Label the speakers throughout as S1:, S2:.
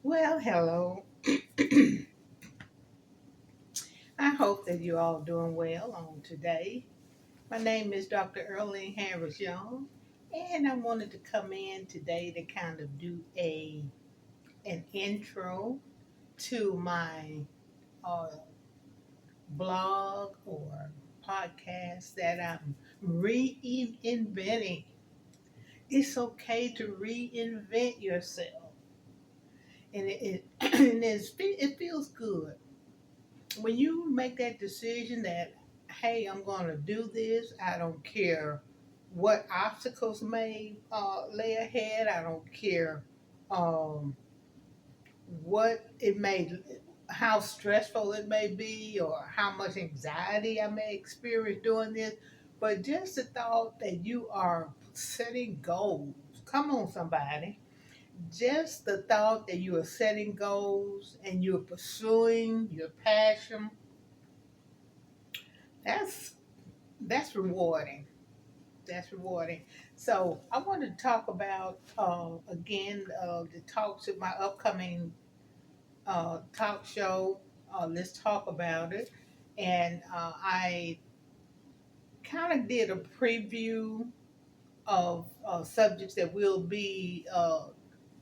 S1: Well, hello. I hope that you're all doing well on today. My name is Dr. Earlene Harris Young, and I wanted to come in today to kind of do a an intro to my uh, blog or podcast that I'm reinventing. It's okay to reinvent yourself, and it feels good when you make that decision that, hey, I'm going to do this. I don't care what obstacles may lay ahead. I don't care um, what it may, how stressful it may be, or how much anxiety I may experience doing this. But just the thought that you are setting goals. Come on, somebody. Just the thought that you are setting goals and you're pursuing your passion, that's that's rewarding. That's rewarding. So I want to talk about again the talks of my upcoming talk show. Let's talk about it. And I kind of did a preview of subjects that we'll be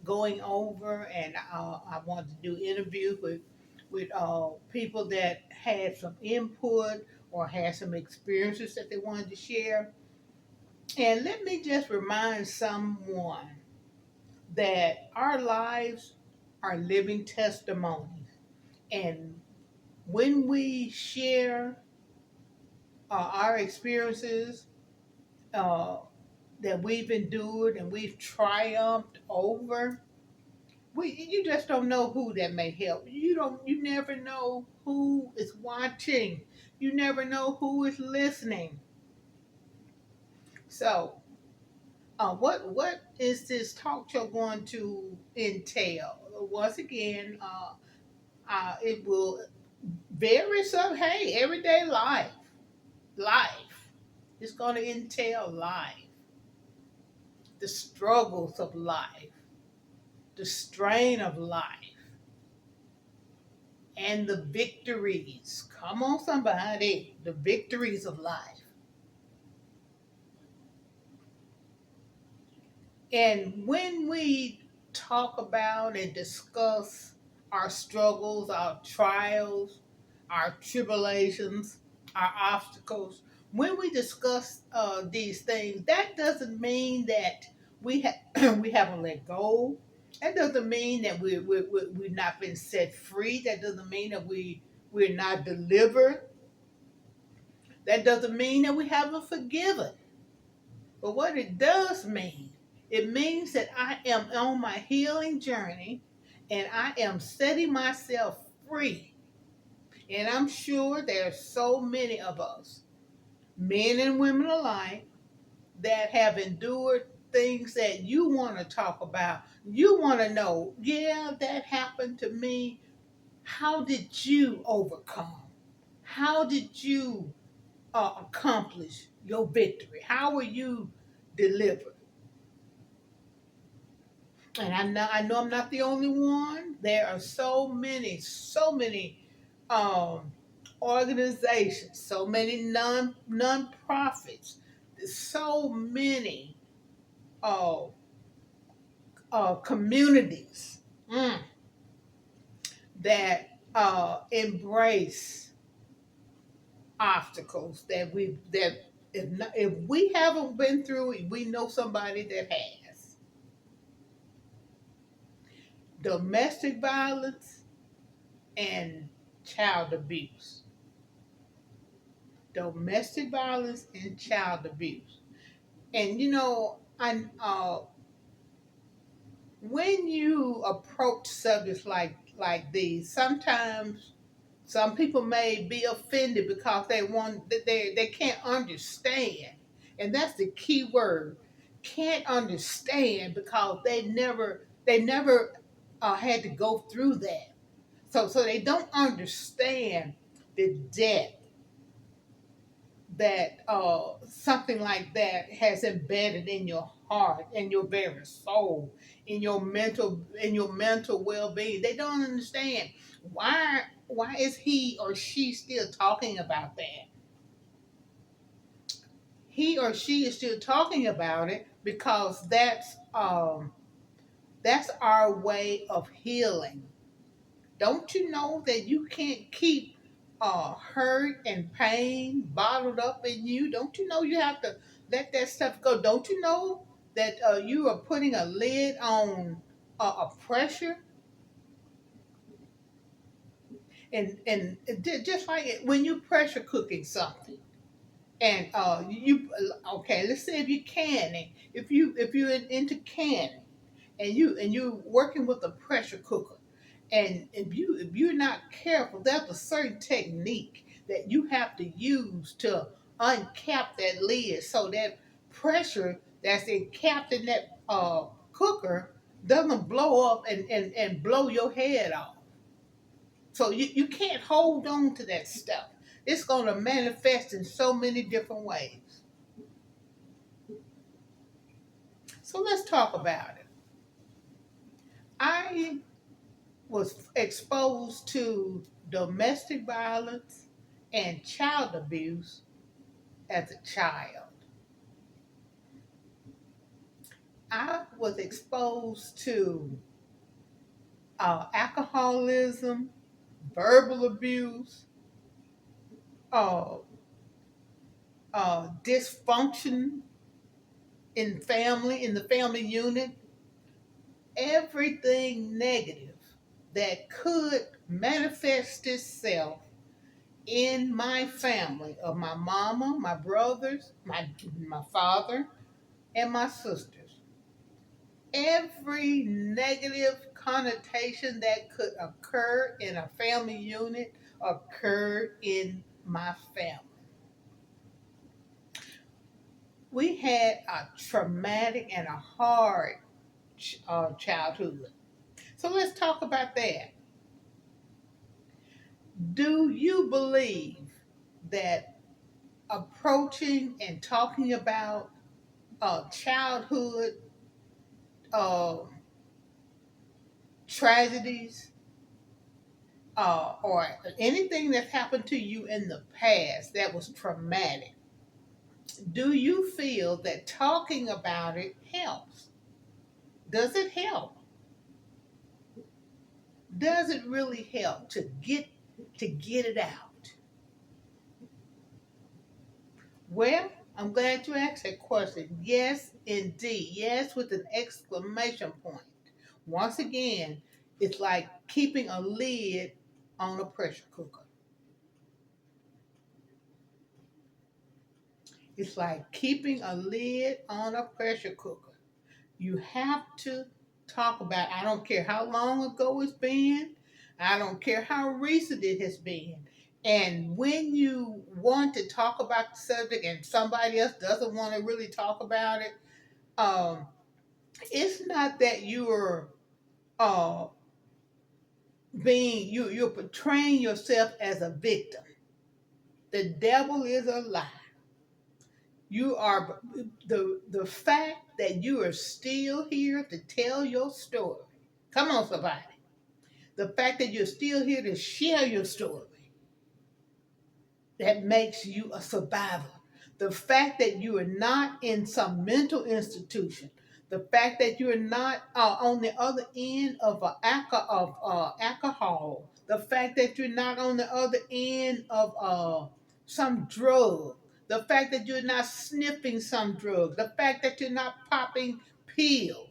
S1: going over, and I wanted to do interviews with people that had some input or had some experiences that they wanted to share. And let me just remind someone that our lives are living testimonies. And when we share our experiences uh, that we've endured and we've triumphed over, you just don't know who that may help. You never know who is watching. You never know who is listening. So what is this talk show going to entail? Once again, it will vary some. Hey, everyday life is going to entail life, the struggles of life, the strain of life, and the victories. Come on, somebody, the victories of life. And when we talk about and discuss our struggles, our trials, our tribulations, our obstacles, when we discuss these things, that doesn't mean that we haven't let go. That doesn't mean that we've not been set free. That doesn't mean that we're not delivered. That doesn't mean that we haven't forgiven. But what it does mean, it means that I am on my healing journey and I am setting myself free. And I'm sure there are so many of us, men and women alike, that have endured things that you want to talk about. You want to know, yeah, that happened to me. How did you overcome? How did you accomplish your victory? How were you delivered? And I know I'm not the only one. There are so many um, organizations, so many non-profits, so many uh, communities mm, that embrace obstacles that if we haven't been through it, we know somebody that has. Domestic violence and child abuse. Domestic violence and child abuse. And when you approach subjects like these, sometimes some people may be offended because they can't understand, and that's the key word. Can't understand because they never had to go through that, so they don't understand the depth that something like that has embedded in your heart, in your very soul, in your mental well-being. They don't understand why is he or she still talking about that. He or she is still talking about it because that's our way of healing. Don't you know that you can't keep hurt and pain bottled up in you? Don't you know you have to let that stuff go? Don't you know that you are putting a lid on a pressure? And just like when you pressure cooking something, and you okay, let's say if you're canning, if you're into canning, and you're working with a pressure cooker, and if you're not careful, there's a certain technique that you have to use to uncap that lid so that pressure that's encapped in that cooker doesn't blow up and blow your head off. So you can't hold on to that stuff. It's going to manifest in so many different ways. So let's talk about it. I was exposed to domestic violence and child abuse as a child. I was exposed to alcoholism, verbal abuse, uh, dysfunction in the family unit, everything negative that could manifest itself in my family of my mama, my brothers, my father, and my sisters. Every negative connotation that could occur in a family unit occurred in my family. We had a traumatic and a hard childhood. So let's talk about that. Do you believe that approaching and talking about childhood uh, tragedies or anything that's happened to you in the past that was traumatic, do you feel that talking about it helps? Does it help? Does it really help to get it out? Well, I'm glad you asked that question. Yes, indeed. Yes, with an exclamation point. Once again, it's like keeping a lid on a pressure cooker. It's like keeping a lid on a pressure cooker. You have to talk about, I don't care how long ago it's been, I don't care how recent it has been. And when you want to talk about the subject and somebody else doesn't want to really talk about it, um, it's not that you're uh, you're portraying yourself as a victim. The devil is a lie. You are the fact that you are still here to tell your story. Come on, somebody. The fact that you're still here to share your story, that makes you a survivor. The fact that you are not in some mental institution, the fact that you're not on the other end of alcohol, the fact that you're not on the other end of some drug, the fact that you're not sniffing some drug, the fact that you're not popping pills,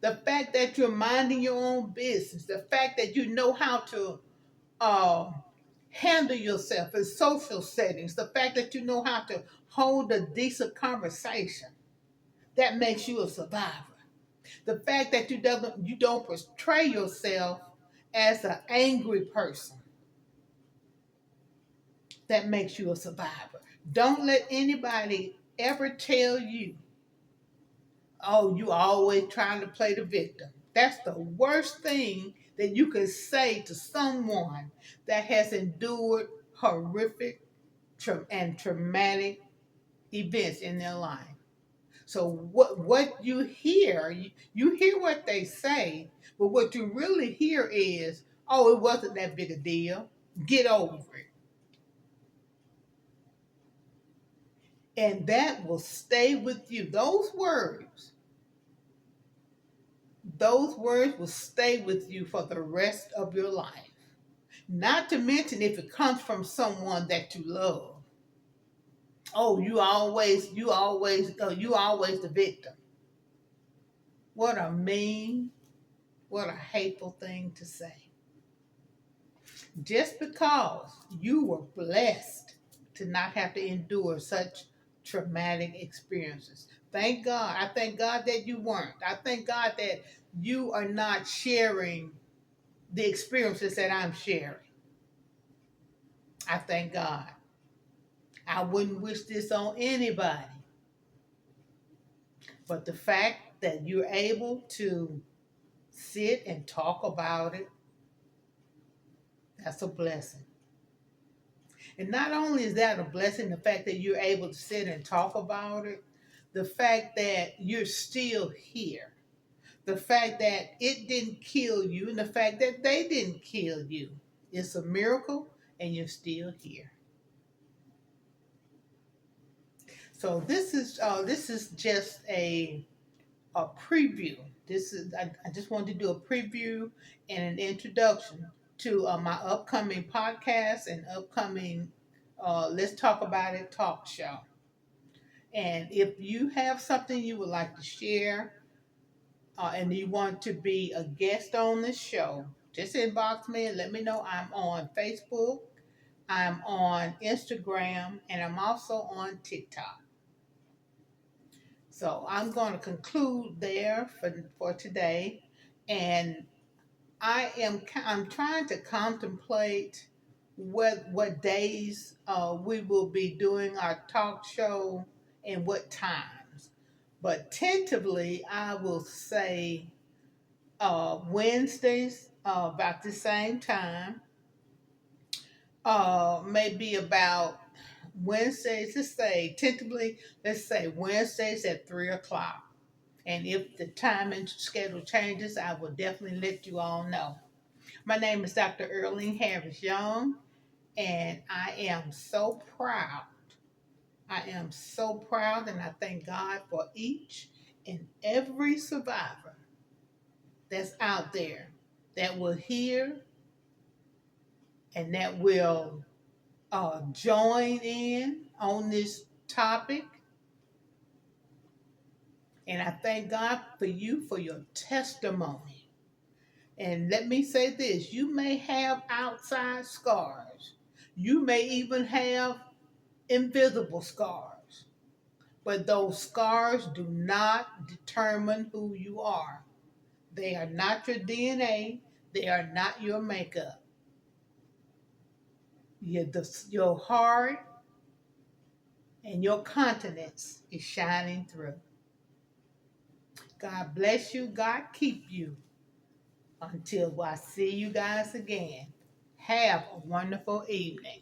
S1: the fact that you're minding your own business, the fact that you know how to uh, handle yourself in social settings, the fact that you know how to hold a decent conversation, that makes you a survivor. The fact that you don't portray yourself as an angry person, that makes you a survivor. Don't let anybody ever tell you, oh, you always trying to play the victim. That's the worst thing that you can say to someone that has endured horrific and traumatic events in their life. So what you hear, you hear what they say, but what you really hear is, oh, it wasn't that big a deal. Get over it. And that will stay with you. Those words will stay with you for the rest of your life. Not to mention if it comes from someone that you love. Oh, you always the victim. What a mean, what a hateful thing to say. Just because you were blessed to not have to endure such traumatic experiences. Thank God. I thank God that you weren't. I thank God that you are not sharing the experiences that I'm sharing. I thank God. I wouldn't wish this on anybody. But the fact that you're able to sit and talk about it, that's a blessing. And not only is that a blessing, the fact that you're able to sit and talk about it, the fact that you're still here, the fact that it didn't kill you, and the fact that they didn't kill you. It's a miracle, and you're still here. So this is just a preview. I just wanted to do a preview and an introduction to my upcoming podcast and upcoming Let's Talk About It talk show. And if you have something you would like to share and you want to be a guest on this show, just inbox me and let me know. I'm on Facebook, I'm on Instagram, and I'm also on TikTok. So I'm going to conclude there for today. And I'm trying to contemplate what days we will be doing our talk show and what times. But tentatively, I will say Wednesdays about the same time. Maybe about Wednesdays. Let's say Wednesdays at 3 o'clock. And if the time and schedule changes, I will definitely let you all know. My name is Dr. Earlene Harris Young, and I am so proud. I am so proud, and I thank God for each and every survivor that's out there that will hear and that will join in on this topic. And I thank God for you for your testimony. And let me say this, you may have outside scars, you may even have invisible scars, but those scars do not determine who you are. They are not your DNA, they are not your makeup. Your heart and your countenance is shining through. God bless you, God keep you. Until I see you guys again, have a wonderful evening.